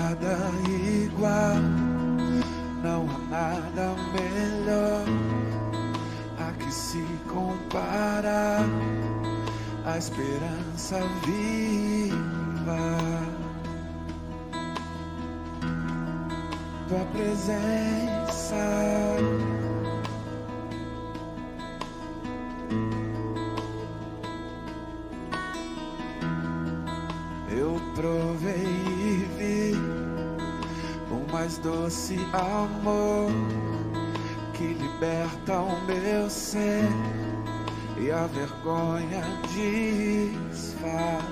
nada igual, não há nada melhor a que se compara a esperança viva. Tua presença eu provei e vi o mais doce amor que liberta o meu ser e a vergonha desfaz.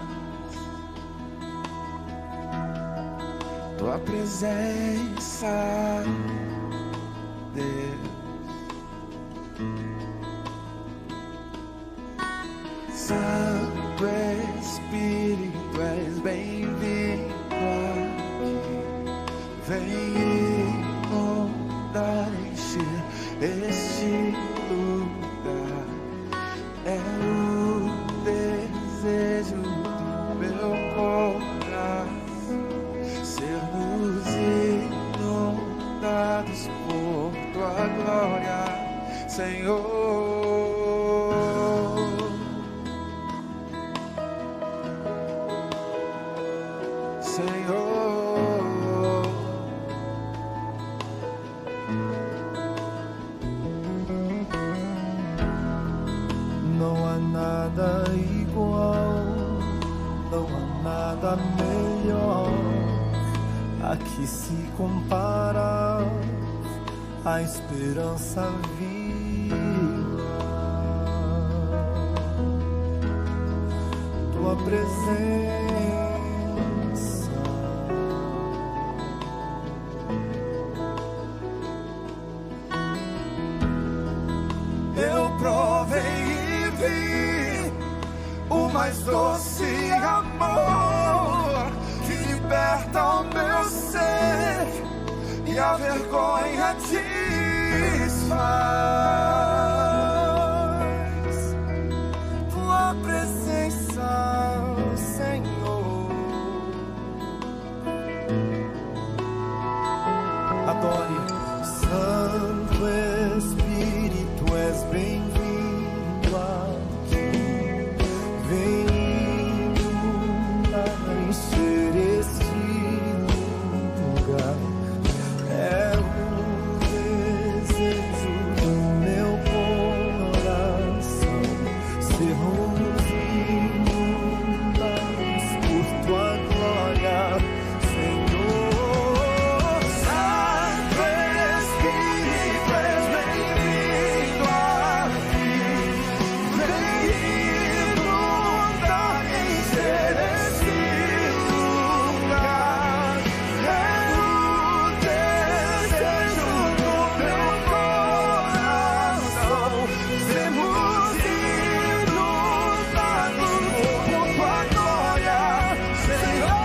Tua presença, Deus. Santo Espírito, és bem-vindo aqui. Vem inundar, encher este lugar. É o desejo do meu coração sermos inundados por tua glória, Senhor. Não há nada igual, não há nada melhor a que se compara a esperança viva. Tua presença Eu provei e vi o mais doce amor que liberta o meu ser e a vergonha desfaz. Tua presença, Senhor. adore. Santo Espírito, és bem-vindo aqui. Vem inundar, encher este lugar. É o desejo do meu coração sermos inundados por tua glória, Senhor. Santo Espírito, és bem-vindo aqui. Vem inundar, encher este lugar. É o desejo do meu coração sermos inundados por tua glória, Senhor.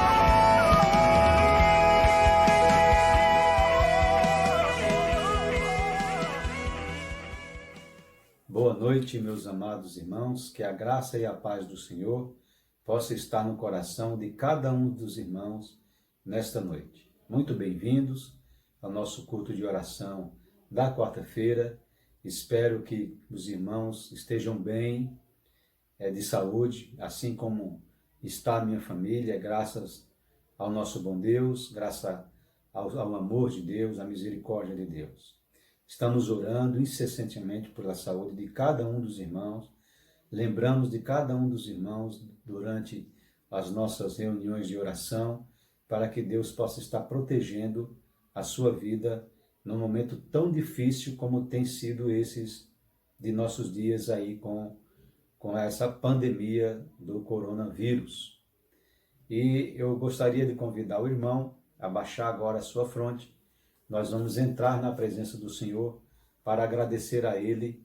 Boa noite, meus amados irmãos, que a graça e a paz do Senhor possa estar no coração de cada um dos irmãos nesta noite. Muito bem-vindos ao nosso culto de oração da quarta-feira. Espero que os irmãos estejam bem, de saúde, assim como está a minha família, graças ao nosso bom Deus, graças ao amor de Deus, à misericórdia de Deus. Estamos orando incessantemente pela saúde de cada um dos irmãos, lembramos de cada um dos irmãos durante as nossas reuniões de oração, para que Deus possa estar protegendo a sua vida num momento tão difícil como tem sido esses de nossos dias aí com essa pandemia do coronavírus. E eu gostaria de convidar o irmão a baixar agora a sua fronte. Nós vamos entrar na presença do Senhor para agradecer a Ele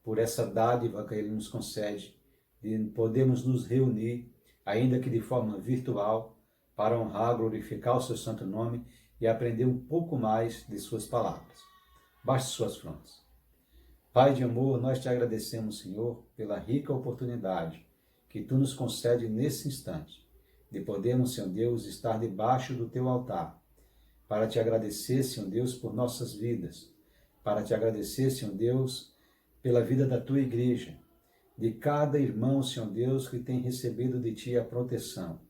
por essa dádiva que Ele nos concede, de podermos nos reunir, ainda que de forma virtual, para honrar, glorificar o seu santo nome e aprender um pouco mais de suas palavras. Baixe suas frontes. Pai de amor, nós te agradecemos, Senhor, pela rica oportunidade que Tu nos concede nesse instante, de podermos, Senhor Deus, estar debaixo do Teu altar, para te agradecer, Senhor Deus, por nossas vidas, para te agradecer, Senhor Deus, pela vida da tua igreja, de cada irmão, Senhor Deus, que tem recebido de ti a proteção.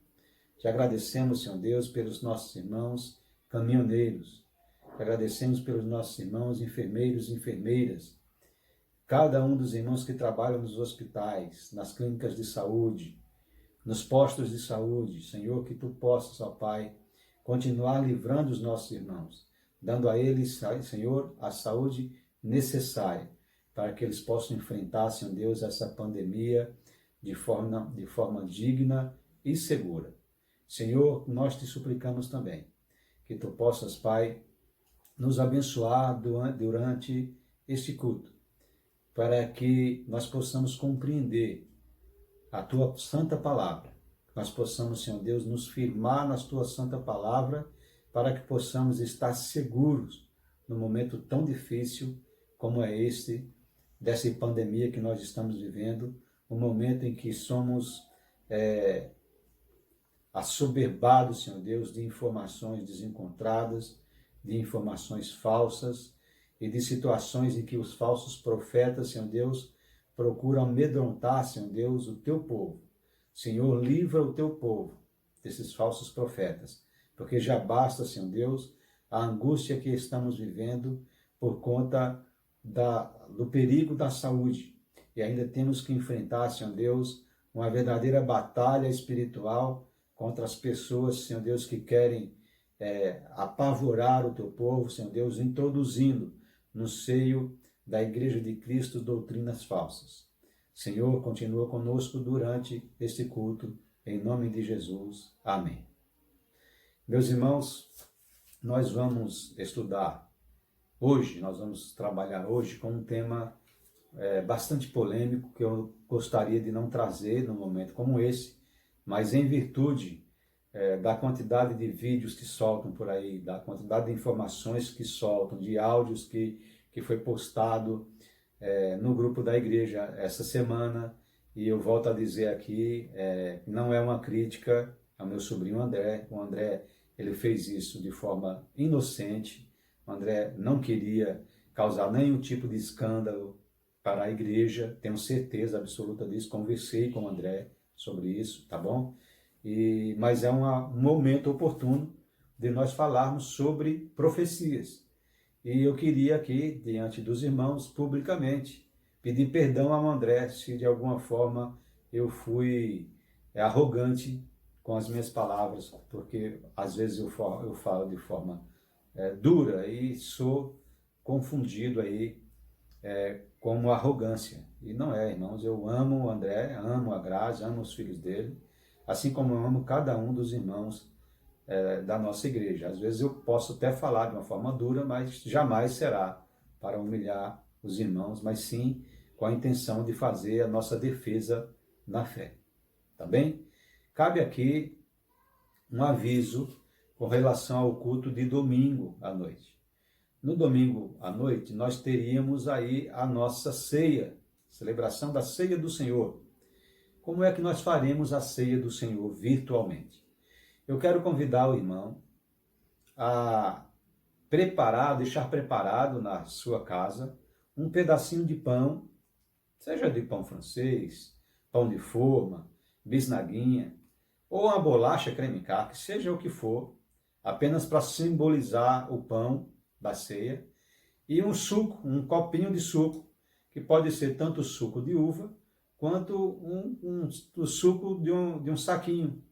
Te agradecemos, Senhor Deus, pelos nossos irmãos caminhoneiros. Te agradecemos pelos nossos irmãos enfermeiros e enfermeiras. Cada um dos irmãos que trabalham nos hospitais, nas clínicas de saúde, nos postos de saúde. Senhor, que tu possas, ó Pai, continuar livrando os nossos irmãos, dando a eles, Senhor, a saúde necessária para que eles possam enfrentar, Senhor Deus, essa pandemia de forma digna e segura. Senhor, nós te suplicamos também que tu possas, Pai, nos abençoar durante este culto, para que nós possamos compreender a tua santa palavra, nós possamos, Senhor Deus, nos firmar na tua santa palavra, para que possamos estar seguros no momento tão difícil como é este, dessa pandemia que nós estamos vivendo, um momento em que somos assoberbados, Senhor Deus, de informações desencontradas, de informações falsas e de situações em que os falsos profetas, Senhor Deus, procuram amedrontar, Senhor Deus, o teu povo. Senhor, livra o teu povo desses falsos profetas, porque já basta, Senhor Deus, a angústia que estamos vivendo por conta do perigo da saúde. E ainda temos que enfrentar, Senhor Deus, uma verdadeira batalha espiritual contra as pessoas, Senhor Deus, que querem apavorar o teu povo, Senhor Deus, introduzindo no seio da Igreja de Cristo doutrinas falsas. Senhor, continua conosco durante este culto, em nome de Jesus. Amém. Meus irmãos, nós vamos estudar hoje, nós vamos trabalhar hoje com um tema bastante polêmico, que eu gostaria de não trazer num momento como esse, mas em virtude da quantidade de vídeos que soltam por aí, da quantidade de informações que soltam, de áudios que foi postado no grupo da igreja essa semana, e eu volto a dizer aqui, não é uma crítica ao meu sobrinho André. O André, ele fez isso de forma inocente. O André não queria causar nenhum tipo de escândalo para a igreja, tenho certeza absoluta disso, conversei com o André sobre isso, tá bom? Mas é um momento oportuno de nós falarmos sobre profecias. E eu queria aqui, diante dos irmãos, publicamente, pedir perdão ao André se de alguma forma eu fui arrogante com as minhas palavras, porque às vezes eu falo de forma dura e sou confundido aí como arrogância. E não é, irmãos, eu amo o André, amo a Grazi, amo os filhos dele, assim como eu amo cada um dos irmãos da nossa igreja. Às vezes eu posso até falar de uma forma dura, mas jamais será para humilhar os irmãos, mas sim com a intenção de fazer a nossa defesa na fé. Tá bem? Cabe aqui um aviso com relação ao culto de domingo à noite. No domingo à noite, nós teríamos aí a nossa ceia, celebração da ceia do Senhor. Como é que nós faremos a ceia do Senhor virtualmente? Eu quero convidar o irmão a deixar preparado na sua casa um pedacinho de pão, seja de pão francês, pão de forma, bisnaguinha, ou uma bolacha creme caqui, seja o que for, apenas para simbolizar o pão da ceia, e um suco, um copinho de suco, que pode ser tanto suco de uva, quanto o suco de um saquinho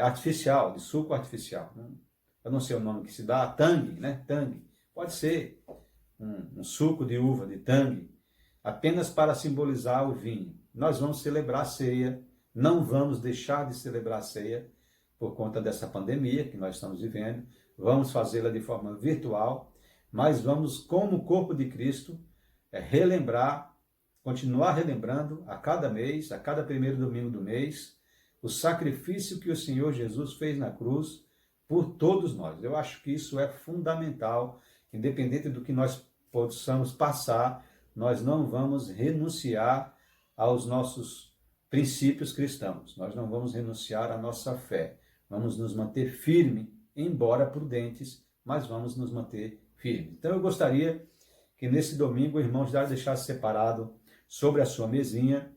artificial, de suco artificial. Eu não sei o nome que se dá, tangue, né? Tangue. Pode ser um suco de uva, de tangue, apenas para simbolizar o vinho. Nós vamos celebrar a ceia, não vamos deixar de celebrar a ceia por conta dessa pandemia que nós estamos vivendo. Vamos fazê-la de forma virtual, mas vamos, como corpo de Cristo, continuar relembrando a cada mês, a cada primeiro domingo do mês, o sacrifício que o Senhor Jesus fez na cruz por todos nós. Eu acho que isso é fundamental, independente do que nós possamos passar, nós não vamos renunciar aos nossos princípios cristãos, nós não vamos renunciar à nossa fé, vamos nos manter firme embora prudentes, mas vamos nos manter firmes. Então eu gostaria que nesse domingo o irmão já deixasse separado sobre a sua mesinha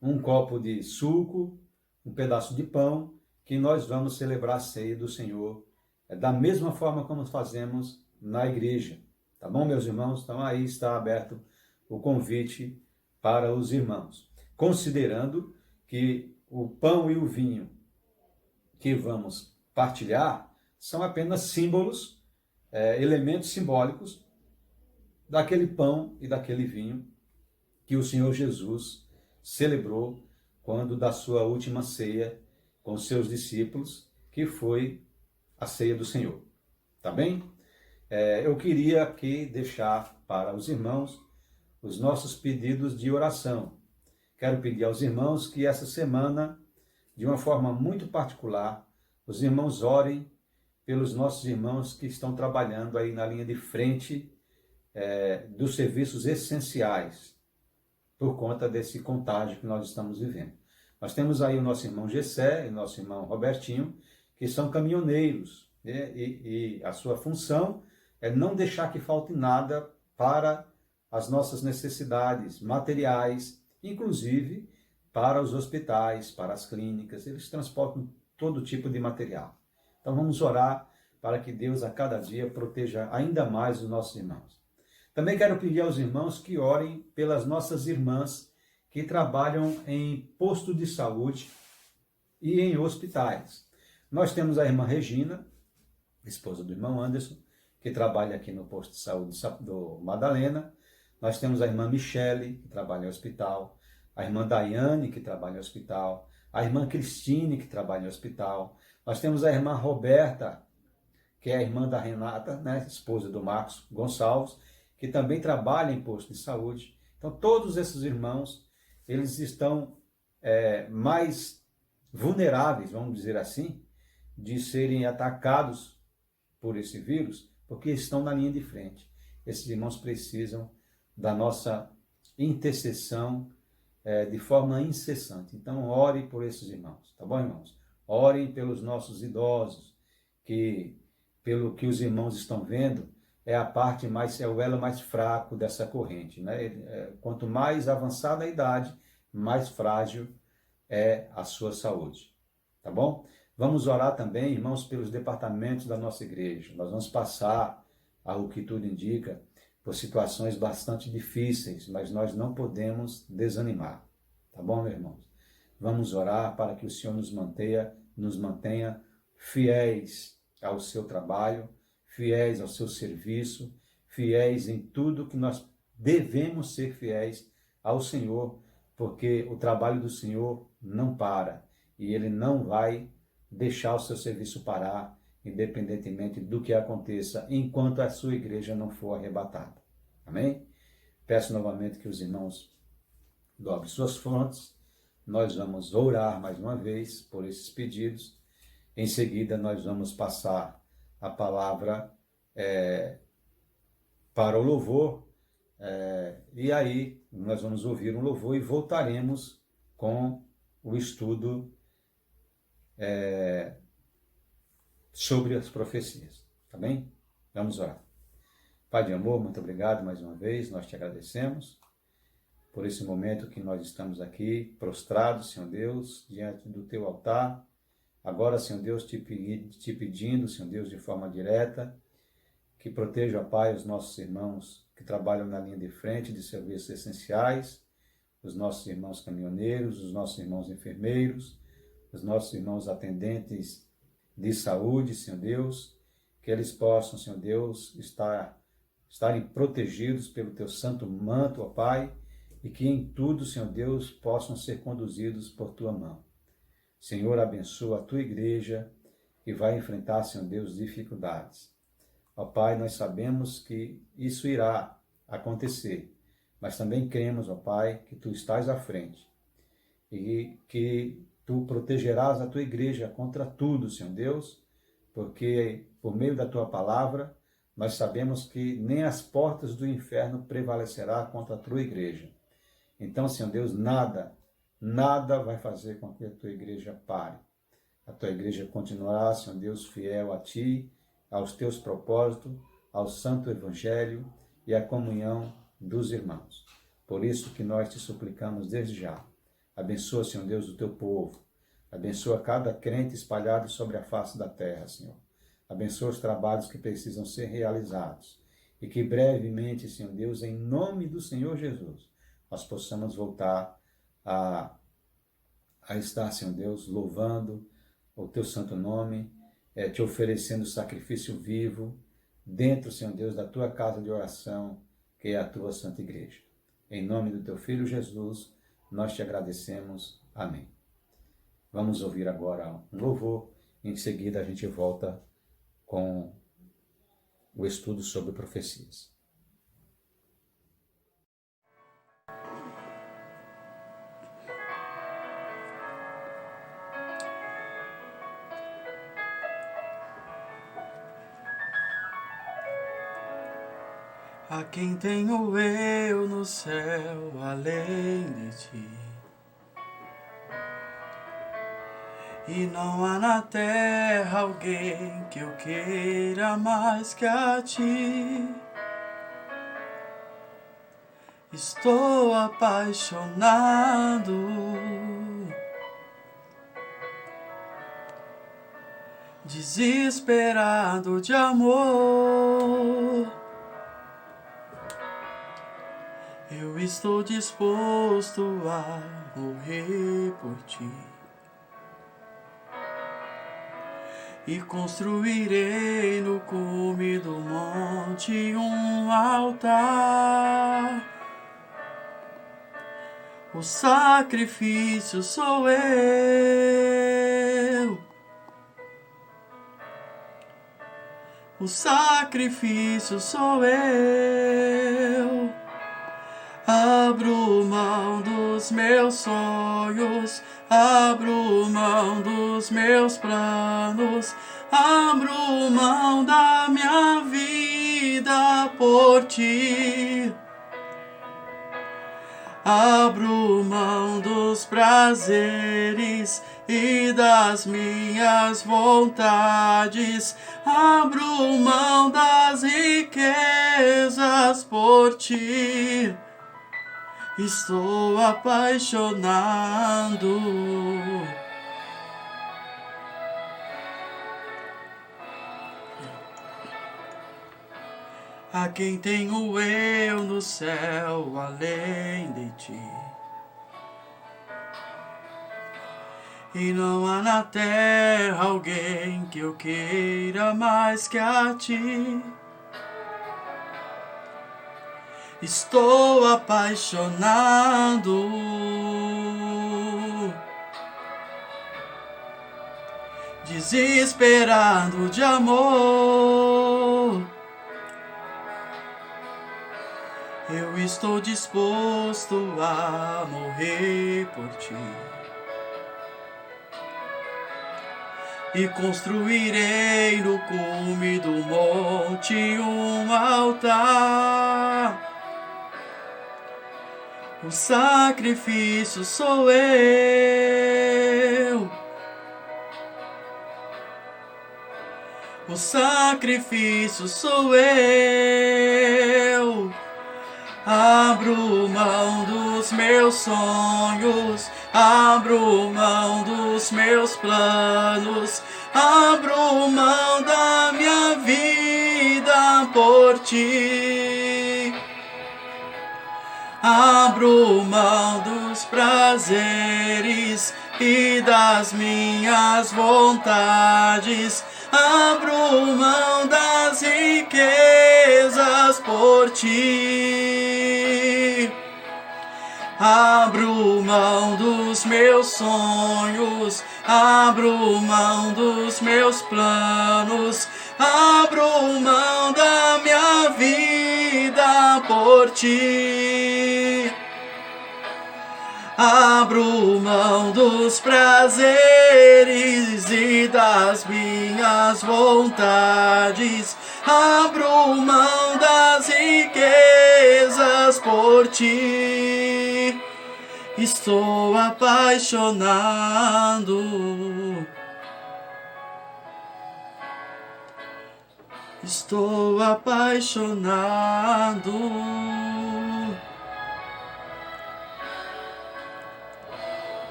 um copo de suco, um pedaço de pão, que nós vamos celebrar a ceia do Senhor da mesma forma como fazemos na igreja. Tá bom, meus irmãos? Então aí está aberto o convite para os irmãos. Considerando que o pão e o vinho que vamos partilhar são apenas símbolos, elementos simbólicos daquele pão e daquele vinho que o Senhor Jesus celebrou quando da sua última ceia com seus discípulos, que foi a ceia do Senhor. Tá bem? Eu queria aqui deixar para os irmãos os nossos pedidos de oração. Quero pedir aos irmãos que essa semana, de uma forma muito particular, os irmãos orem pelos nossos irmãos que estão trabalhando aí na linha de frente dos serviços essenciais, por conta desse contágio que nós estamos vivendo. Nós temos aí o nosso irmão Gessé e o nosso irmão Robertinho, que são caminhoneiros, né? E a sua função é não deixar que falte nada para as nossas necessidades materiais, inclusive para os hospitais, para as clínicas. Eles transportam todo tipo de material. Então vamos orar para que Deus a cada dia proteja ainda mais os nossos irmãos. Também quero pedir aos irmãos que orem pelas nossas irmãs que trabalham em posto de saúde e em hospitais. Nós temos a irmã Regina, esposa do irmão Anderson, que trabalha aqui no posto de saúde do Madalena. Nós temos a irmã Michele, que trabalha em hospital. A irmã Daiane, que trabalha em hospital. A irmã Cristine, que trabalha em hospital. Nós temos a irmã Roberta, que é a irmã da Renata, né, esposa do Marcos Gonçalves, que também trabalha em posto de saúde. Então, todos esses irmãos, eles estão mais vulneráveis, vamos dizer assim, de serem atacados por esse vírus, porque estão na linha de frente. Esses irmãos precisam da nossa intercessão de forma incessante. Então, ore por esses irmãos, tá bom, irmãos? Orem pelos nossos idosos, que, pelo que os irmãos estão vendo, é o elo mais fraco dessa corrente, né? Quanto mais avançada a idade, mais frágil é a sua saúde, tá bom? Vamos orar também, irmãos, pelos departamentos da nossa igreja. Nós vamos passar, ao que tudo indica, por situações bastante difíceis, mas nós não podemos desanimar, tá bom, meus irmãos? Vamos orar para que o Senhor nos mantenha fiéis ao seu trabalho, fiéis ao seu serviço, fiéis em tudo que nós devemos ser fiéis ao Senhor, porque o trabalho do Senhor não para e Ele não vai deixar o seu serviço parar, independentemente do que aconteça, enquanto a sua igreja não for arrebatada. Amém? Peço novamente que os irmãos dobrem suas frontes. Nós vamos orar mais uma vez por esses pedidos. Em seguida, nós vamos passar a palavra para o louvor, e aí nós vamos ouvir um louvor e voltaremos com o estudo sobre as profecias, tá bem? Vamos orar. Pai de amor, muito obrigado mais uma vez, nós te agradecemos por esse momento que nós estamos aqui prostrados, Senhor Deus, diante do teu altar. Agora, Senhor Deus, te pedindo, Senhor Deus, de forma direta, que proteja, ó Pai, os nossos irmãos que trabalham na linha de frente de serviços essenciais, os nossos irmãos caminhoneiros, os nossos irmãos enfermeiros, os nossos irmãos atendentes de saúde, Senhor Deus, que eles possam, Senhor Deus, estarem protegidos pelo teu santo manto, ó Pai, e que em tudo, Senhor Deus, possam ser conduzidos por tua mão. Senhor, abençoa a tua igreja que vai enfrentar, Senhor Deus, dificuldades. Ó Pai, nós sabemos que isso irá acontecer, mas também cremos, ó Pai, que tu estás à frente e que tu protegerás a tua igreja contra tudo, Senhor Deus, porque por meio da tua palavra nós sabemos que nem as portas do inferno prevalecerá contra a tua igreja. Então, Senhor Deus, nada vai fazer com que a tua igreja pare. a tua igreja continuará, Senhor Deus, fiel a ti, aos teus propósitos, ao santo evangelho e à comunhão dos irmãos. Por isso que nós te suplicamos desde já. Abençoa, Senhor Deus, o teu povo. Abençoa cada crente espalhado sobre a face da terra, Senhor. Abençoa os trabalhos que precisam ser realizados. E que brevemente, Senhor Deus, em nome do Senhor Jesus, nós possamos voltar a estar, Senhor Deus, louvando o teu santo nome, te oferecendo sacrifício vivo dentro, Senhor Deus, da tua casa de oração, que é a tua santa igreja. Em nome do teu Filho Jesus, nós te agradecemos. Amém. Vamos ouvir agora um louvor, em seguida a gente volta com o estudo sobre profecias. A quem tenho eu no céu além de ti? E não há na terra alguém que eu queira mais que a ti. Estou apaixonado, desesperado de amor. Eu estou disposto a morrer por ti. E construirei no cume do monte um altar. O sacrifício sou eu. O sacrifício sou eu. Abro mão dos meus sonhos, abro mão dos meus planos, abro mão da minha vida por ti. Abro mão dos prazeres e das minhas vontades, abro mão das riquezas por ti. Estou apaixonado. A quem tenho eu no céu além de ti? E não há na terra alguém que eu queira mais que a ti. Estou apaixonado, desesperado de amor. Eu estou disposto a morrer por ti. E construirei no cume do monte um altar. O sacrifício sou eu. O sacrifício sou eu. Abro mão dos meus sonhos, abro mão dos meus planos, abro mão da minha vida por ti. Abro mão dos prazeres e das minhas vontades, abro mão das riquezas por ti. Abro mão dos meus sonhos, abro mão dos meus planos, abro mão da minha vida por ti. Abro mão dos prazeres e das minhas vontades, abro mão das riquezas por ti. Estou apaixonado. estou apaixonado.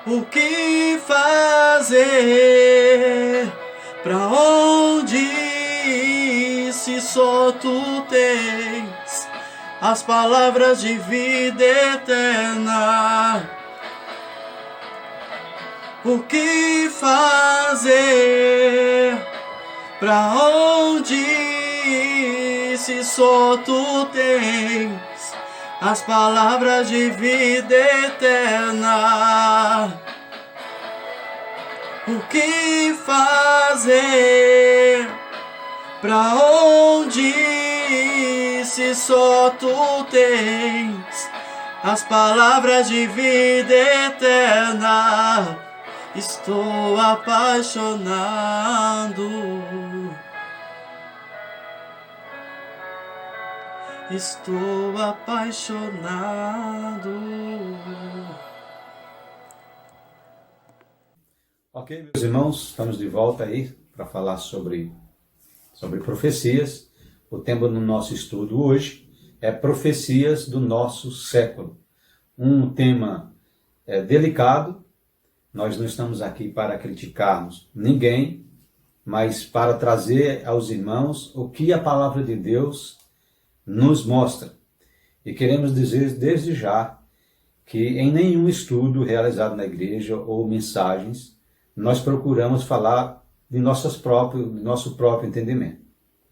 O que fazer? Pra onde ir se só tu tens as palavras de vida eterna? O que fazer? Pra onde ir se só tu tens as palavras de vida eterna? O que fazer? Pra onde ir se só tu tens as palavras de vida eterna? Estou apaixonado. Estou apaixonado. Ok, meus irmãos, estamos de volta aí para falar sobre profecias. O tema do nosso estudo hoje é profecias do nosso século. Um tema delicado. Nós não estamos aqui para criticarmos ninguém, mas para trazer aos irmãos o que a palavra de Deus nos mostra. E queremos dizer desde já que em nenhum estudo realizado na igreja ou mensagens nós procuramos falar de nosso próprio entendimento.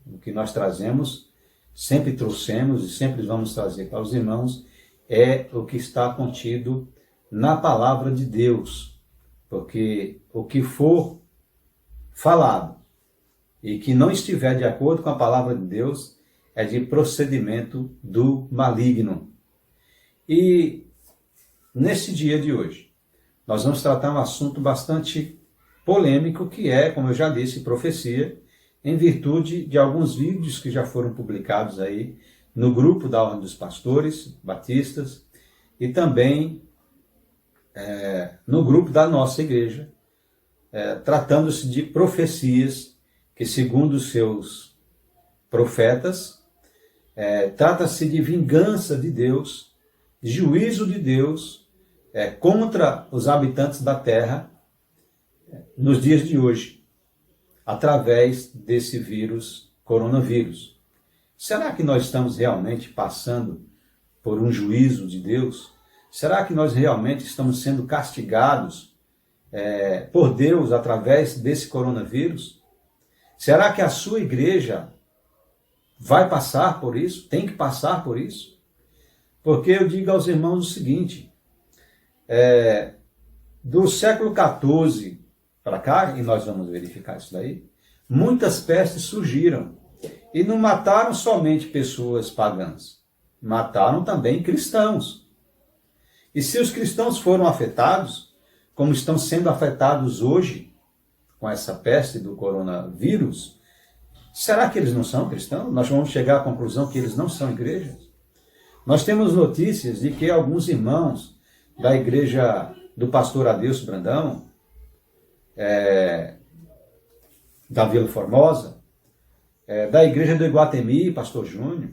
O que nós trazemos, sempre trouxemos e sempre vamos trazer para os irmãos é o que está contido na palavra de Deus. Porque o que for falado e que não estiver de acordo com a palavra de Deus é de procedimento do maligno. E nesse dia de hoje, nós vamos tratar um assunto bastante polêmico, que é, como eu já disse, profecia, em virtude de alguns vídeos que já foram publicados aí no grupo da Ordem dos Pastores Batistas e também no grupo da nossa igreja, tratando-se de profecias que, segundo os seus profetas, trata-se de vingança de Deus, de juízo de Deus contra os habitantes da terra nos dias de hoje, através desse coronavírus. Será que nós estamos realmente passando por um juízo de Deus? Será que nós realmente estamos sendo castigados por Deus através desse coronavírus? Será que a sua igreja vai passar por isso? Tem que passar por isso? Porque eu digo aos irmãos o seguinte, do século XIV para cá, e nós vamos verificar isso daí, muitas pestes surgiram e não mataram somente pessoas pagãs, mataram também cristãos. E se os cristãos foram afetados, como estão sendo afetados hoje com essa peste do coronavírus, será que eles não são cristãos? Nós vamos chegar à conclusão que eles não são igrejas? Nós temos notícias de que alguns irmãos da igreja do pastor Adilson Brandão, da Vila Formosa, da igreja do Iguatemi, pastor Júnior,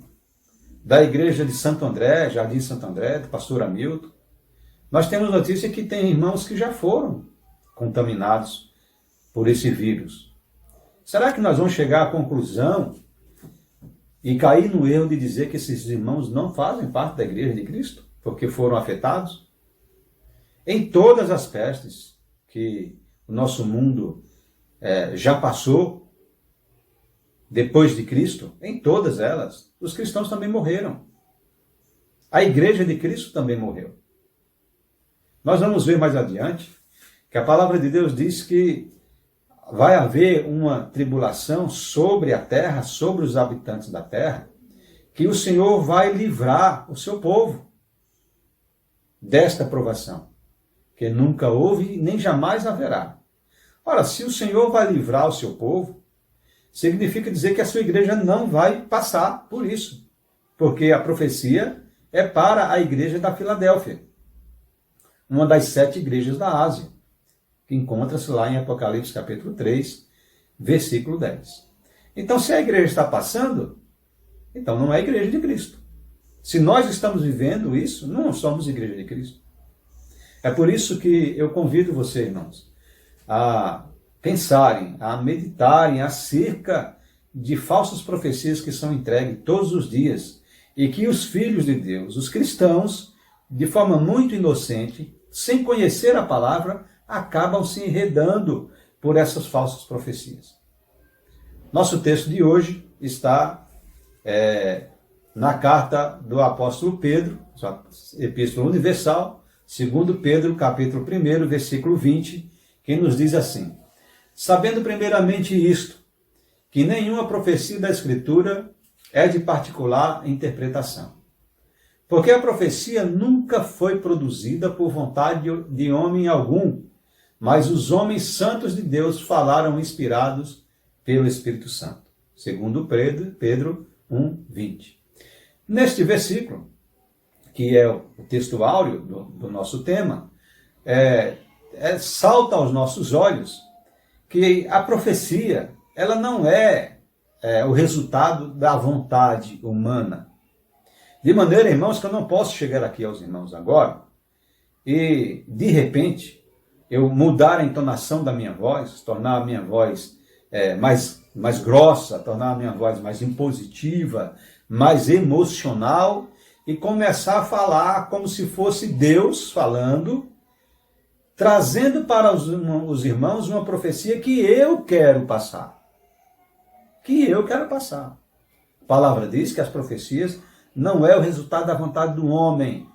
da igreja de Santo André, Jardim Santo André, do pastor Hamilton, nós temos notícia que tem irmãos que já foram contaminados por esse vírus. Será que nós vamos chegar à conclusão e cair no erro de dizer que esses irmãos não fazem parte da igreja de Cristo, porque foram afetados? Em todas as pestes que o nosso mundo já passou depois de Cristo, em todas elas, os cristãos também morreram. A igreja de Cristo também morreu. Nós vamos ver mais adiante que a palavra de Deus diz que vai haver uma tribulação sobre a terra, sobre os habitantes da terra, que o Senhor vai livrar o seu povo desta provação, que nunca houve e nem jamais haverá. Ora, se o Senhor vai livrar o seu povo, significa dizer que a sua igreja não vai passar por isso. Porque a profecia é para a igreja da Filadélfia, uma das 7 igrejas da Ásia, que encontra-se lá em Apocalipse capítulo 3, versículo 10. Então, se a igreja está passando, então não é a igreja de Cristo. Se nós estamos vivendo isso, não somos igreja de Cristo. É por isso que eu convido você, irmãos, a pensarem, a meditarem acerca de falsas profecias que são entregues todos os dias e que os filhos de Deus, os cristãos, de forma muito inocente, sem conhecer a palavra, acabam se enredando por essas falsas profecias. Nosso texto de hoje está na carta do apóstolo Pedro, Epístola Universal, 2 Pedro, capítulo 1, versículo 20, que nos diz assim: sabendo primeiramente isto, que nenhuma profecia da Escritura é de particular interpretação. Porque a profecia nunca foi produzida por vontade de homem algum, mas os homens santos de Deus falaram inspirados pelo Espírito Santo. Segundo Pedro 1, 20. Neste versículo, que é o texto áureo do nosso tema, salta aos nossos olhos que a profecia ela não é o resultado da vontade humana. De maneira, irmãos, que eu não posso chegar aqui aos irmãos agora e, de repente, eu mudar a entonação da minha voz, tornar a minha voz mais grossa, tornar a minha voz mais impositiva, mais emocional e começar a falar como se fosse Deus falando, trazendo para os irmãos uma profecia que eu quero passar. A palavra diz que as profecias não é o resultado da vontade do homem,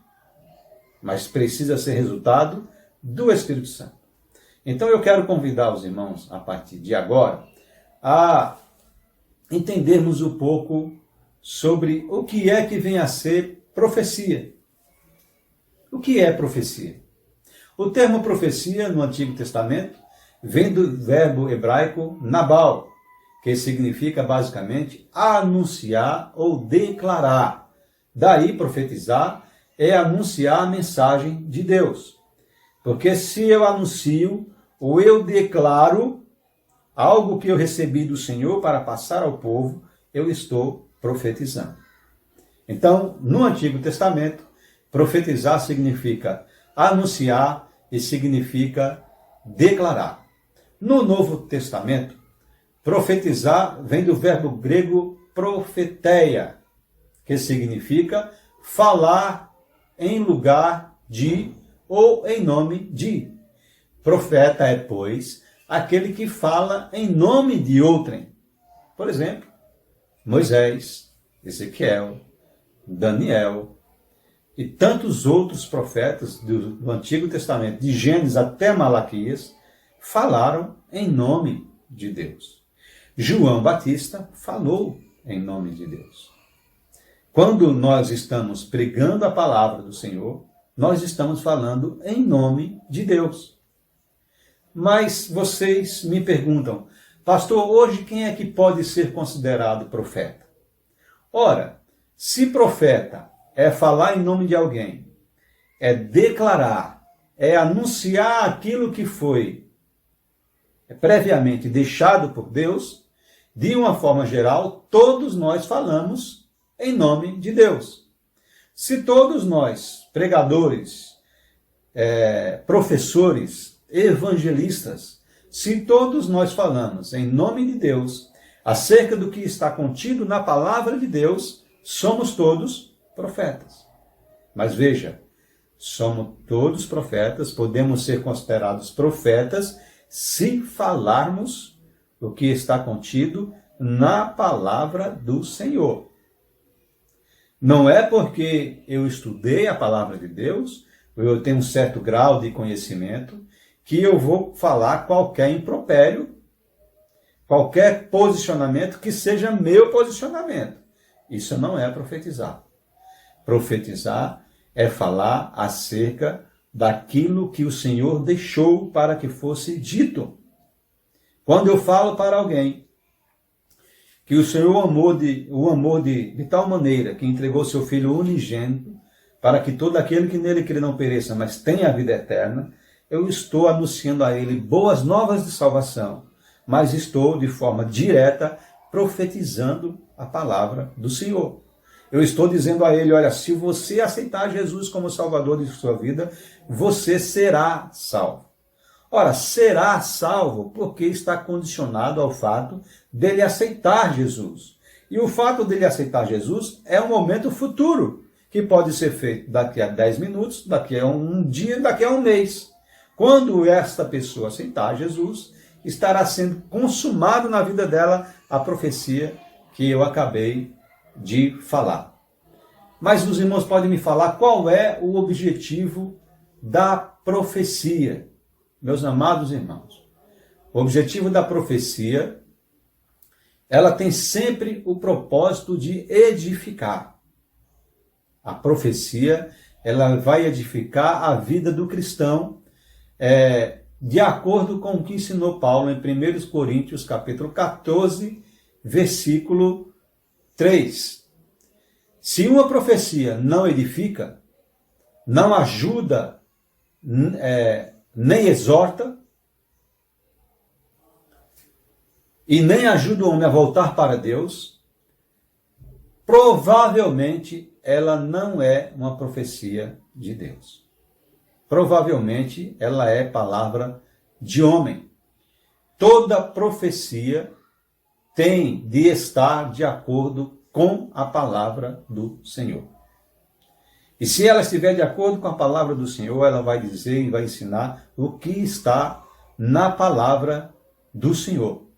mas precisa ser resultado do Espírito Santo. Então eu quero convidar os irmãos, a partir de agora, a entendermos um pouco sobre o que é que vem a ser profecia. O que é profecia? O termo profecia no Antigo Testamento vem do verbo hebraico nabal, que significa basicamente anunciar ou declarar. Daí profetizar é anunciar a mensagem de Deus. Porque se eu anuncio ou eu declaro algo que eu recebi do Senhor para passar ao povo, eu estou profetizando. Então, no Antigo Testamento, profetizar significa anunciar e significa declarar. No Novo Testamento, profetizar vem do verbo grego profeteia, que significa falar em lugar de ou em nome de. Profeta é, pois, aquele que fala em nome de outrem. Por exemplo, Moisés, Ezequiel, Daniel e tantos outros profetas do Antigo Testamento, de Gênesis até Malaquias, falaram em nome de Deus. João Batista falou em nome de Deus. Quando nós estamos pregando a palavra do Senhor, nós estamos falando em nome de Deus. Mas vocês me perguntam, pastor, hoje quem é que pode ser considerado profeta? Ora, se profeta é falar em nome de alguém, é declarar, é anunciar aquilo que foi previamente deixado por Deus, de uma forma geral, todos nós falamos em nome de Deus. Se todos nós, pregadores, professores, evangelistas, se todos nós falamos em nome de Deus, acerca do que está contido na palavra de Deus, somos todos profetas. Mas veja, somos todos profetas, podemos ser considerados profetas se falarmos o que está contido na palavra do Senhor. Não é porque eu estudei a palavra de Deus, ou eu tenho um certo grau de conhecimento, que eu vou falar qualquer impropério, qualquer posicionamento que seja meu posicionamento. Isso não é profetizar. Profetizar é falar acerca daquilo que o Senhor deixou para que fosse dito. Quando eu falo para alguém que o Senhor o amou de tal maneira que entregou seu Filho unigênito para que todo aquele que nele crê não pereça, mas tenha a vida eterna, eu estou anunciando a ele boas novas de salvação, mas estou de forma direta profetizando a palavra do Senhor. Eu estou dizendo a ele, olha, se você aceitar Jesus como Salvador de sua vida, você será salvo. Ora, será salvo porque está condicionado ao fato dele aceitar Jesus. E o fato dele aceitar Jesus é um momento futuro, que pode ser feito daqui a 10 minutos, daqui a um dia, daqui a um mês. Quando esta pessoa aceitar Jesus, estará sendo consumado na vida dela a profecia que eu acabei de falar. Mas os irmãos podem me falar qual é o objetivo da profecia. Meus amados irmãos, o objetivo da profecia, ela tem sempre o propósito de edificar. A profecia, ela vai edificar a vida do cristão, de acordo com o que ensinou Paulo em 1 Coríntios, capítulo 14, versículo 3. Se uma profecia não edifica, não ajuda, nem exorta, e nem ajuda o homem a voltar para Deus, provavelmente ela não é uma profecia de Deus. Provavelmente ela é palavra de homem. Toda profecia tem de estar de acordo com a palavra do Senhor. E se ela estiver de acordo com a palavra do Senhor, ela vai dizer e vai ensinar o que está na palavra do Senhor.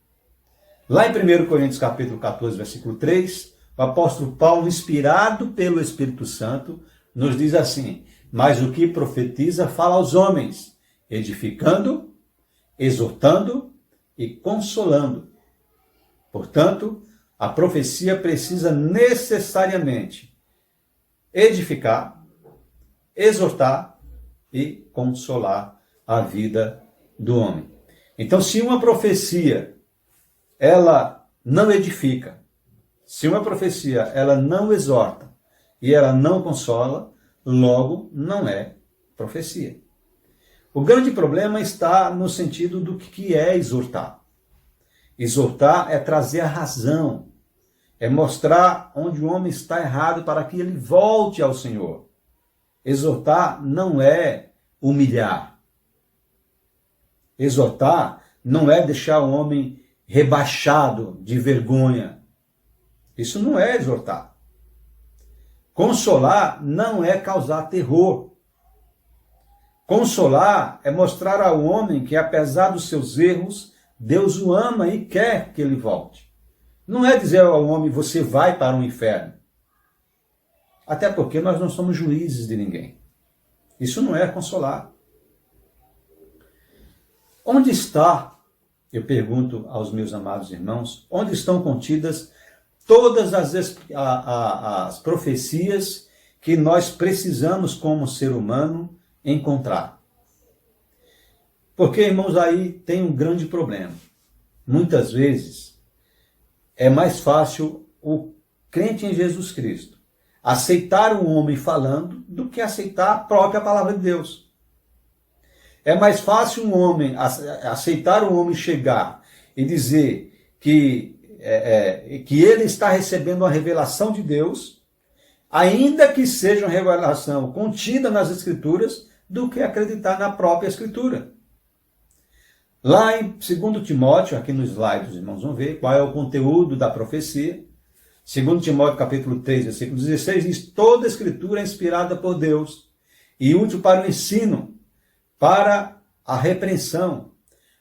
Lá em 1 Coríntios capítulo 14, versículo 3, o apóstolo Paulo, inspirado pelo Espírito Santo, nos diz assim: mas o que profetiza fala aos homens, edificando, exortando e consolando. Portanto, a profecia precisa necessariamente edificar, exortar e consolar a vida do homem. Então, se uma profecia ela não edifica, se uma profecia ela não exorta e ela não consola, logo não é profecia. O grande problema está no sentido do que é exortar. Exortar é trazer a razão, é mostrar onde o homem está errado para que ele volte ao Senhor. Exortar não é humilhar. Exortar não é deixar o homem rebaixado de vergonha. Isso não é exortar. Consolar não é causar terror. Consolar é mostrar ao homem que, apesar dos seus erros, Deus o ama e quer que ele volte. Não é dizer ao homem, você vai para o inferno. Até porque nós não somos juízes de ninguém. Isso não é consolar. Onde está, eu pergunto aos meus amados irmãos, onde estão contidas todas as profecias que nós precisamos, como ser humano, encontrar? Porque, irmãos, aí tem um grande problema. Muitas vezes é mais fácil o crente em Jesus Cristo aceitar um homem falando do que aceitar a própria palavra de Deus. É mais fácil um homem aceitar um homem chegar e dizer que ele está recebendo uma revelação de Deus, ainda que seja uma revelação contida nas Escrituras, do que acreditar na própria Escritura. Lá em 2 Timóteo, aqui no slide os irmãos vão ver qual é o conteúdo da profecia. 2 Timóteo capítulo 3, versículo 16, diz: toda a Escritura é inspirada por Deus e útil para o ensino, para a repreensão,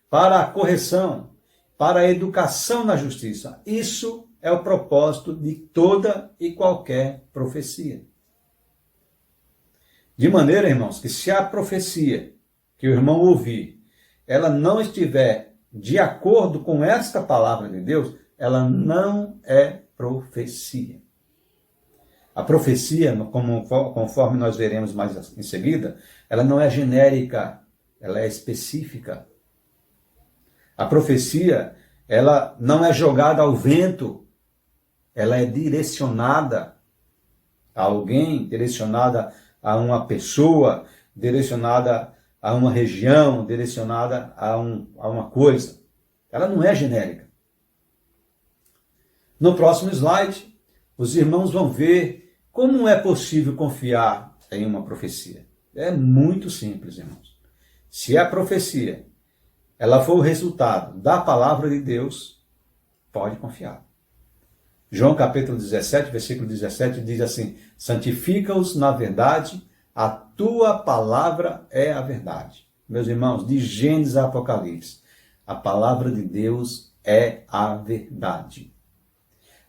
para a correção, para a educação na justiça. Isso é o propósito de toda e qualquer profecia. De maneira, irmãos, que se a profecia que o irmão ouvir, ela não estiver de acordo com esta palavra de Deus, ela não é profecia. A profecia, conforme nós veremos mais em seguida, ela não é genérica, ela é específica. A profecia, ela não é jogada ao vento, ela é direcionada a alguém, direcionada a uma pessoa, direcionada a uma região, direcionada a uma coisa. Ela não é genérica. No próximo slide, os irmãos vão ver como é possível confiar em uma profecia. É muito simples, irmãos. Se a profecia ela for o resultado da palavra de Deus, pode confiar. João capítulo 17, versículo 17 diz assim: santifica-os na verdade, a tua palavra é a verdade. Meus irmãos, de Gênesis a Apocalipse, a palavra de Deus é a verdade.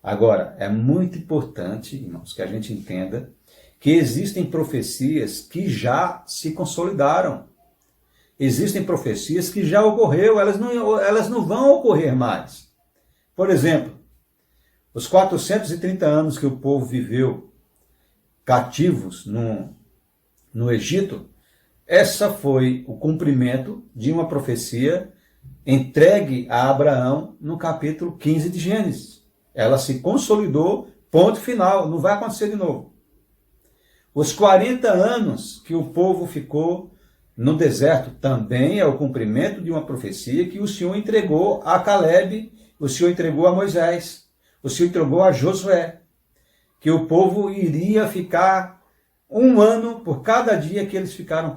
Agora, é muito importante, irmãos, que a gente entenda que existem profecias que já se consolidaram. Existem profecias que já ocorreram, elas não vão ocorrer mais. Por exemplo, os 430 anos que o povo viveu cativos no Egito, essa foi o cumprimento de uma profecia entregue a Abraão no capítulo 15 de Gênesis. Ela se consolidou, ponto final, não vai acontecer de novo. Os 40 anos que o povo ficou no deserto também é o cumprimento de uma profecia que o Senhor entregou a Caleb, o Senhor entregou a Moisés, o Senhor entregou a Josué, que o povo iria ficar 1 ano por cada dia que eles ficaram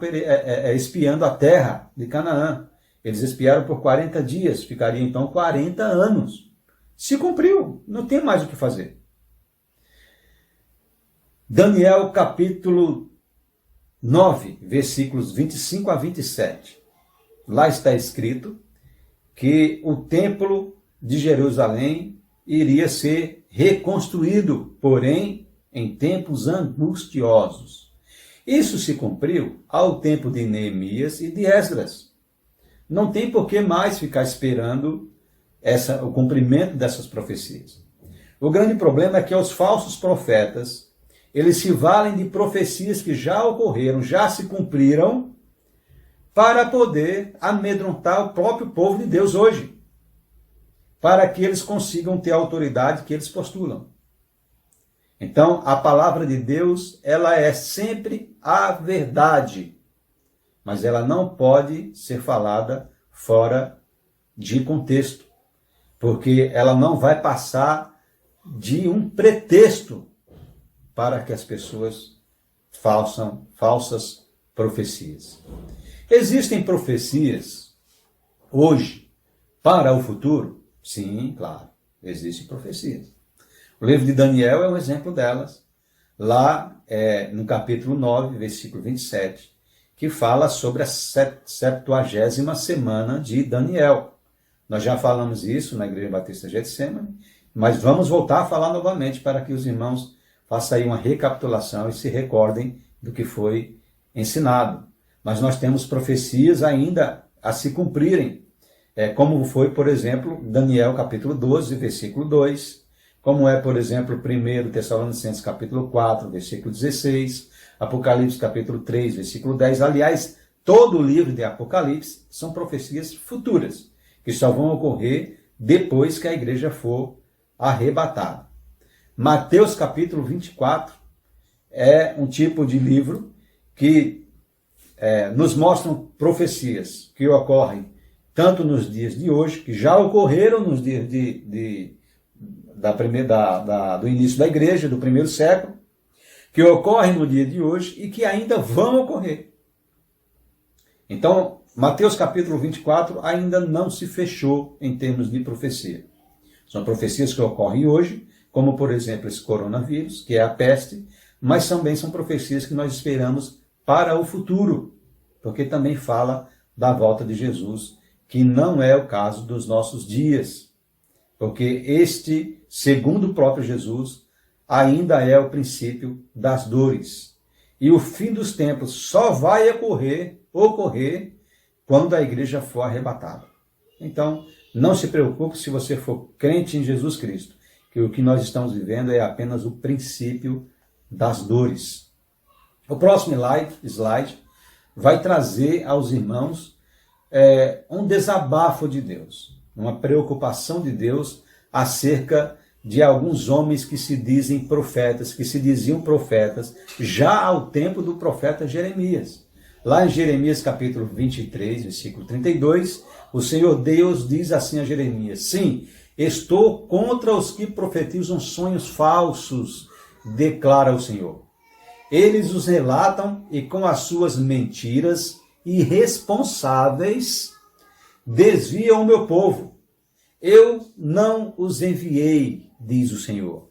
espiando a terra de Canaã. Eles espiaram por 40 dias, ficariam então 40 anos. Se cumpriu, não tem mais o que fazer. Daniel capítulo 9, versículos 25 a 27. Lá está escrito que o templo de Jerusalém iria ser reconstruído, porém em tempos angustiosos. Isso se cumpriu ao tempo de Neemias e de Esdras. Não tem por que mais ficar esperando o cumprimento dessas profecias. O grande problema é que os falsos profetas eles se valem de profecias que já ocorreram, já se cumpriram, para poder amedrontar o próprio povo de Deus hoje, para que eles consigam ter a autoridade que eles postulam. Então, a palavra de Deus, ela é sempre a verdade, mas ela não pode ser falada fora de contexto, porque ela não vai passar de um pretexto para que as pessoas façam falsas profecias. Existem profecias hoje para o futuro? Sim, claro, existem profecias. O livro de Daniel é um exemplo delas. Lá no capítulo 9, versículo 27, que fala sobre a 70ª semana de Daniel. Nós já falamos isso na Igreja Batista Getsemane, mas vamos voltar a falar novamente para que os irmãos façam aí uma recapitulação e se recordem do que foi ensinado. Mas nós temos profecias ainda a se cumprirem, como foi, por exemplo, Daniel capítulo 12, versículo 2, como é, por exemplo, 1 Tessalonicenses capítulo 4, versículo 16, Apocalipse capítulo 3, versículo 10. Aliás, todo o livro de Apocalipse são profecias futuras, que só vão ocorrer depois que a igreja for arrebatada. Mateus capítulo 24 é um tipo de livro que nos mostram profecias que ocorrem tanto nos dias de hoje, que já ocorreram nos dias do início da igreja, do primeiro século, que ocorrem no dia de hoje e que ainda vão ocorrer. Então, Mateus capítulo 24 ainda não se fechou em termos de profecia. São profecias que ocorrem hoje, como, por exemplo, esse coronavírus, que é a peste, mas também são profecias que nós esperamos para o futuro, porque também fala da volta de Jesus, que não é o caso dos nossos dias, porque este, segundo o próprio Jesus, ainda é o princípio das dores. E o fim dos tempos só vai ocorrer quando a igreja for arrebatada. Então, não se preocupe se você for crente em Jesus Cristo, que o que nós estamos vivendo é apenas o princípio das dores. O próximo slide vai trazer aos irmãos um desabafo de Deus, uma preocupação de Deus acerca de alguns homens que se dizem profetas, que se diziam profetas, já ao tempo do profeta Jeremias. Lá em Jeremias capítulo 23, versículo 32, o Senhor Deus diz assim a Jeremias: sim, estou contra os que profetizam sonhos falsos, declara o Senhor. Eles os relatam e com as suas mentiras irresponsáveis desviam o meu povo. Eu não os enviei, diz o Senhor.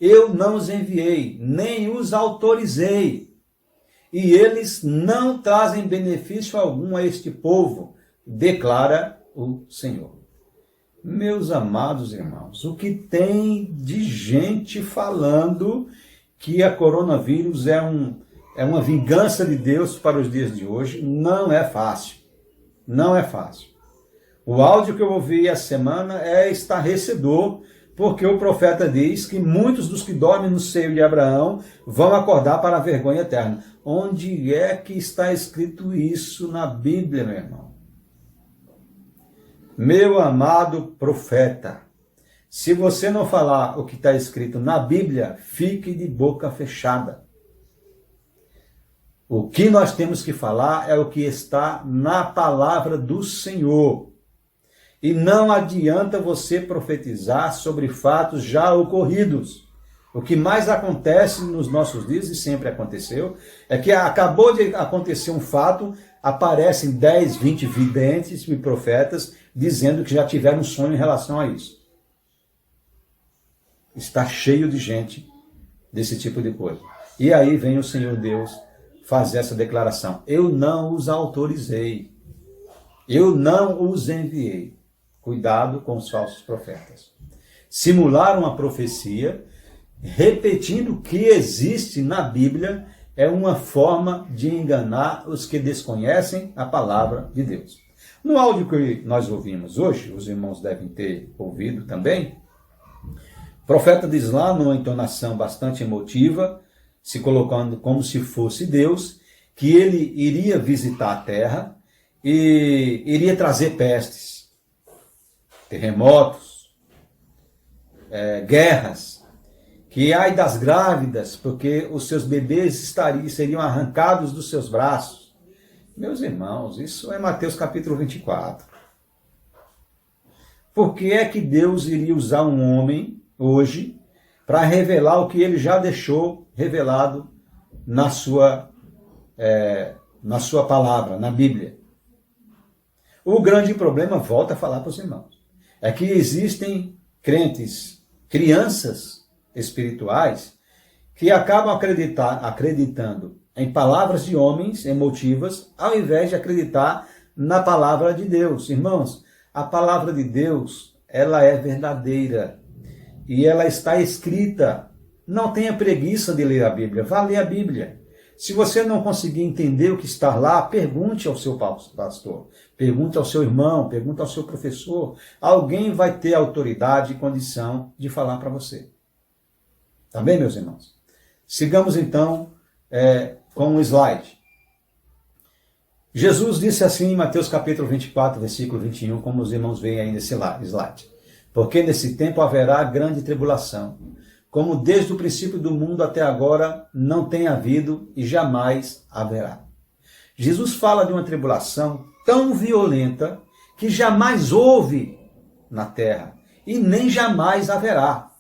Eu não os enviei, nem os autorizei. E eles não trazem benefício algum a este povo, declara o Senhor. Meus amados irmãos, o que tem de gente falando que a coronavírus é uma vingança de Deus para os dias de hoje, não é fácil. Não é fácil. O áudio que eu ouvi essa semana é estarrecedor, porque o profeta diz que muitos dos que dormem no seio de Abraão vão acordar para a vergonha eterna. Onde é que está escrito isso na Bíblia, meu irmão? Meu amado profeta, se você não falar o que está escrito na Bíblia, fique de boca fechada. O que nós temos que falar é o que está na palavra do Senhor. E não adianta você profetizar sobre fatos já ocorridos. O que mais acontece nos nossos dias, e sempre aconteceu, é que acabou de acontecer um fato, aparecem 10, 20 videntes e profetas dizendo que já tiveram um sonho em relação a isso. Está cheio de gente desse tipo de coisa. E aí vem o Senhor Deus fazer essa declaração: eu não os autorizei, eu não os enviei. Cuidado com os falsos profetas. Simular uma profecia, repetindo o que existe na Bíblia, é uma forma de enganar os que desconhecem a palavra de Deus. No áudio que nós ouvimos hoje, os irmãos devem ter ouvido também, o profeta diz lá, numa entonação bastante emotiva, se colocando como se fosse Deus, que ele iria visitar a terra e iria trazer pestes, terremotos, guerras, que ai das grávidas, porque os seus bebês seriam arrancados dos seus braços. Meus irmãos, isso é Mateus capítulo 24. Por que é que Deus iria usar um homem hoje para revelar o que ele já deixou revelado na sua palavra, na Bíblia? O grande problema, volta a falar para os irmãos, é que existem crentes, crianças espirituais, que acabam acreditando em palavras de homens emotivas, ao invés de acreditar na palavra de Deus. Irmãos, a palavra de Deus, ela é verdadeira e ela está escrita. Não tenha preguiça de ler a Bíblia, vá ler a Bíblia. Se você não conseguir entender o que está lá, pergunte ao seu pastor, pergunte ao seu irmão, pergunte ao seu professor. Alguém vai ter autoridade e condição de falar para você. Tá bem, meus irmãos? Sigamos então com o slide. Jesus disse assim em Mateus capítulo 24, versículo 21, como os irmãos veem aí nesse slide. Porque nesse tempo haverá grande tribulação, como desde o princípio do mundo até agora não tem havido e jamais haverá. Jesus fala de uma tribulação tão violenta que jamais houve na terra e nem jamais haverá.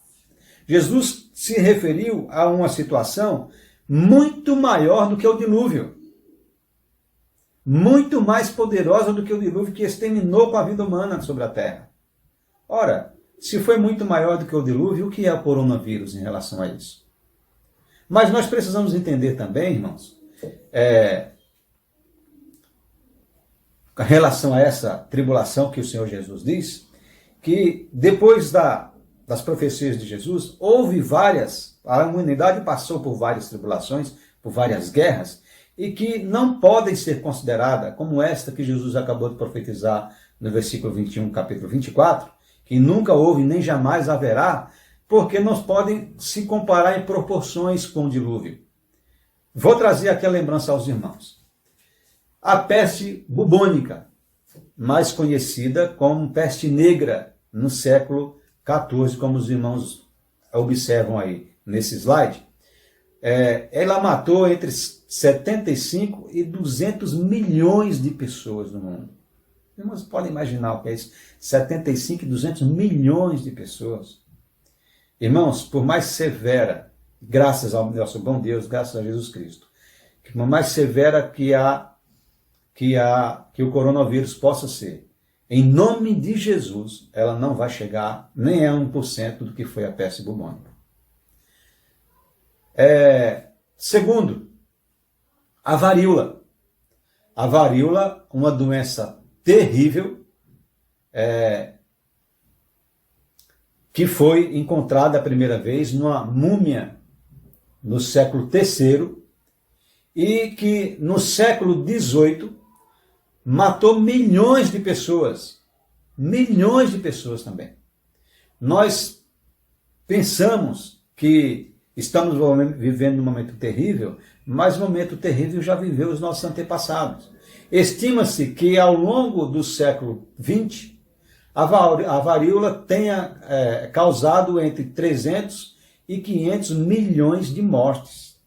Jesus se referiu a uma situação muito maior do que o dilúvio, muito mais poderosa do que o dilúvio que exterminou com a vida humana sobre a terra. Ora, se foi muito maior do que o dilúvio, o que é o coronavírus em relação a isso? Mas nós precisamos entender também, irmãos, com relação a essa tribulação que o Senhor Jesus diz, que depois das profecias de Jesus, a humanidade passou por várias tribulações, por várias guerras, e que não podem ser consideradas como esta que Jesus acabou de profetizar no versículo 21, capítulo 24, que nunca houve nem jamais haverá, porque não podem se comparar em proporções com o dilúvio. Vou trazer aqui a lembrança aos irmãos. A peste bubônica, mais conhecida como peste negra no século XIV, como os irmãos observam aí nesse slide. Ela matou entre 75 e 200 milhões de pessoas no mundo. Irmãos, podem imaginar o que é isso? 75 e 200 milhões de pessoas. Irmãos, por mais severa, graças ao nosso bom Deus, graças a Jesus Cristo, por mais severa que o coronavírus possa ser, em nome de Jesus, ela não vai chegar nem a 1% do que foi a peste bubônica. Segundo, a varíola. A varíola, uma doença terrível, que foi encontrada a primeira vez numa múmia no século III e que no século XVIII matou milhões de pessoas também. Nós pensamos que estamos vivendo um momento terrível, mas o momento terrível já viveu os nossos antepassados. Estima-se que ao longo do século XX, a varíola tenha causado entre 300 e 500 milhões de mortes.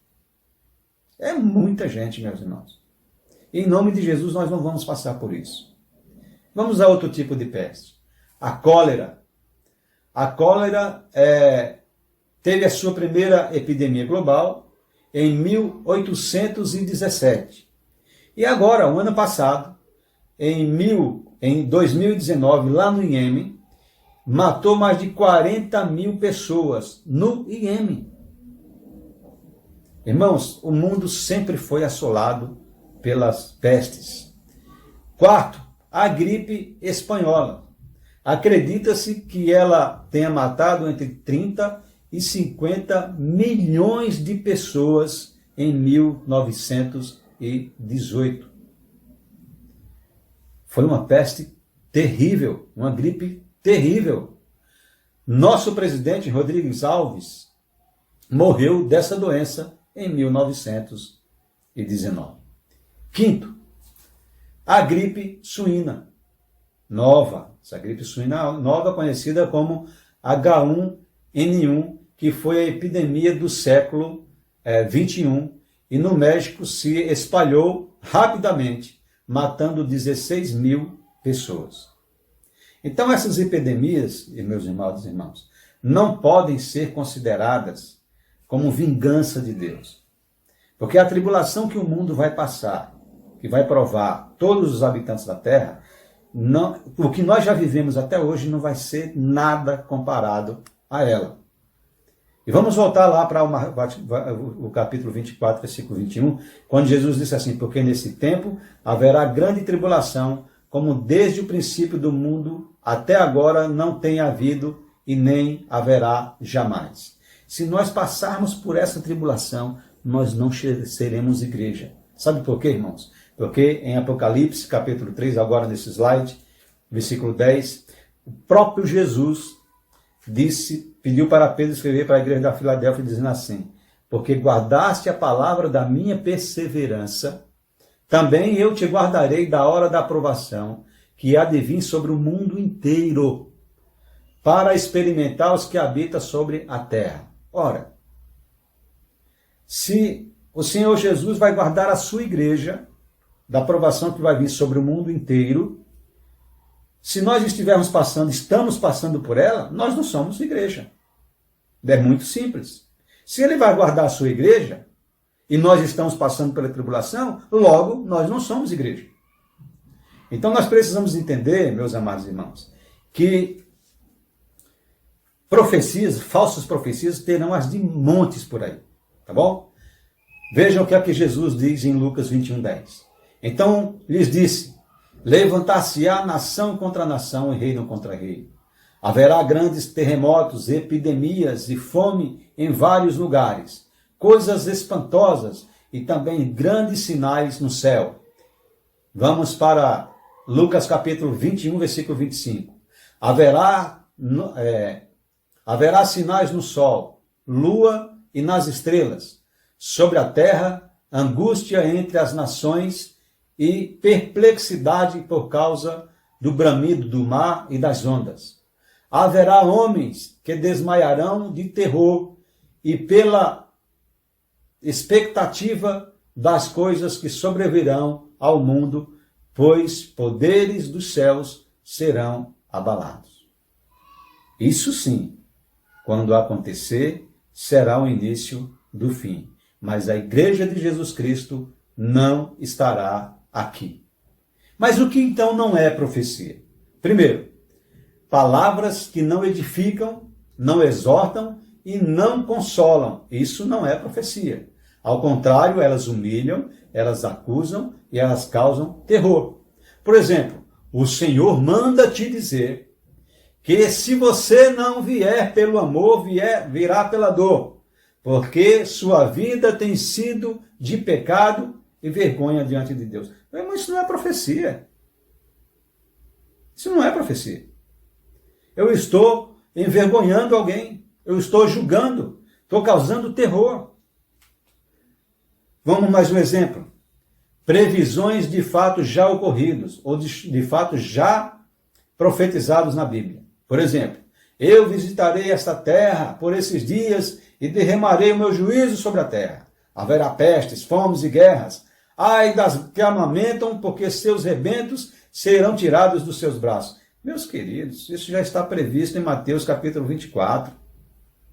É muita gente, meus irmãos. Em nome de Jesus, nós não vamos passar por isso. Vamos a outro tipo de peste. A cólera. A cólera teve a sua primeira epidemia global em 1817. E agora, o ano passado, em 2019, lá no Iêmen, matou mais de 40 mil pessoas no Iêmen. Irmãos, o mundo sempre foi assolado pelas pestes. Quarto, a gripe espanhola. Acredita-se que ela tenha matado entre 30 e 50 milhões de pessoas em 1918. Foi uma peste terrível, uma gripe terrível. Nosso presidente Rodrigues Alves morreu dessa doença em 1919. Quinto, a gripe suína nova. Essa gripe suína nova, conhecida como H1N1, que foi a epidemia do século XXI, e no México se espalhou rapidamente, matando 16 mil pessoas. Então essas epidemias, meus irmãos e irmãos, não podem ser consideradas como vingança de Deus. Porque a tribulação que o mundo vai passar, que vai provar todos os habitantes da terra, o que nós já vivemos até hoje não vai ser nada comparado a ela. E vamos voltar lá para o capítulo 24, versículo 21, quando Jesus disse assim: porque nesse tempo haverá grande tribulação, como desde o princípio do mundo até agora não tem havido e nem haverá jamais. Se nós passarmos por essa tribulação, nós não seremos igreja. Sabe por quê, irmãos? Porque em Apocalipse, capítulo 3, agora nesse slide, versículo 10, o próprio Jesus pediu para Pedro escrever para a igreja da Filadélfia, dizendo assim: porque guardaste a palavra da minha perseverança, também eu te guardarei da hora da aprovação, que há de vir sobre o mundo inteiro, para experimentar os que habitam sobre a terra. Ora, se o Senhor Jesus vai guardar a sua igreja da aprovação que vai vir sobre o mundo inteiro, se nós estamos passando por ela, nós não somos igreja. É muito simples. Se ele vai guardar a sua igreja, e nós estamos passando pela tribulação, logo nós não somos igreja. Então nós precisamos entender, meus amados irmãos, que falsas profecias terão as de montes por aí, tá bom? Vejam o que é que Jesus diz em Lucas 21:10. Então lhes disse: levantar-se-á nação contra nação e reino contra reino. Haverá grandes terremotos, epidemias e fome em vários lugares, coisas espantosas e também grandes sinais no céu. Vamos para Lucas capítulo 21, versículo 25. Haverá sinais no sol, lua e nas estrelas, sobre a terra, angústia entre as nações e perplexidade por causa do bramido do mar e das ondas. Haverá homens que desmaiarão de terror e pela expectativa das coisas que sobrevirão ao mundo, pois poderes dos céus serão abalados. Isso sim, quando acontecer, será o início do fim. Mas a Igreja de Jesus Cristo não estará aqui. Mas o que então não é profecia? Primeiro, palavras que não edificam, não exortam e não consolam. Isso não é profecia. Ao contrário, elas humilham, elas acusam e elas causam terror. Por exemplo, o Senhor manda te dizer que se você não vier pelo amor, virá pela dor, porque sua vida tem sido de pecado e vergonha diante de Deus. Mas isso não é profecia. Isso não é profecia. Eu estou envergonhando alguém, eu estou julgando, estou causando terror. Vamos mais um exemplo. Previsões de fatos já ocorridos, ou de fatos já profetizados na Bíblia. Por exemplo, eu visitarei esta terra por esses dias e derramarei o meu juízo sobre a terra. Haverá pestes, fomes e guerras. Ai das que amamentam, porque seus rebentos serão tirados dos seus braços. Meus queridos, isso já está previsto em Mateus capítulo 24.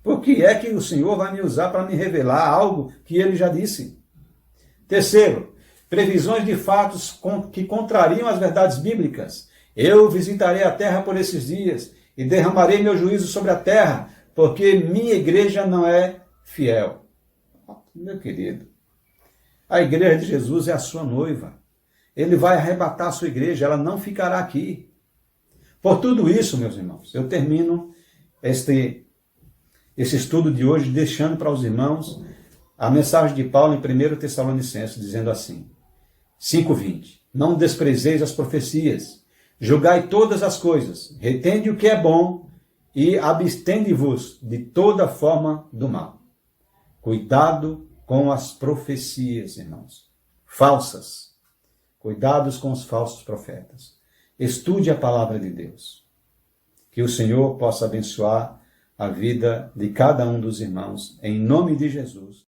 Por que é que o Senhor vai me usar para me revelar algo que ele já disse? Terceiro, previsões de fatos que contrariam as verdades bíblicas. Eu visitarei a terra por esses dias e derramarei meu juízo sobre a terra, porque minha igreja não é fiel. Meu querido, a igreja de Jesus é a sua noiva. Ele vai arrebatar a sua igreja, ela não ficará aqui. Por tudo isso, meus irmãos, eu termino esse estudo de hoje deixando para os irmãos a mensagem de Paulo em 1 Tessalonicenses, dizendo assim, 5:20, não desprezeis as profecias, julgai todas as coisas, retende o que é bom e abstende-vos de toda forma do mal. Cuidado com as profecias, irmãos, falsas. Cuidados com os falsos profetas. Estude a palavra de Deus. Que o Senhor possa abençoar a vida de cada um dos irmãos, em nome de Jesus.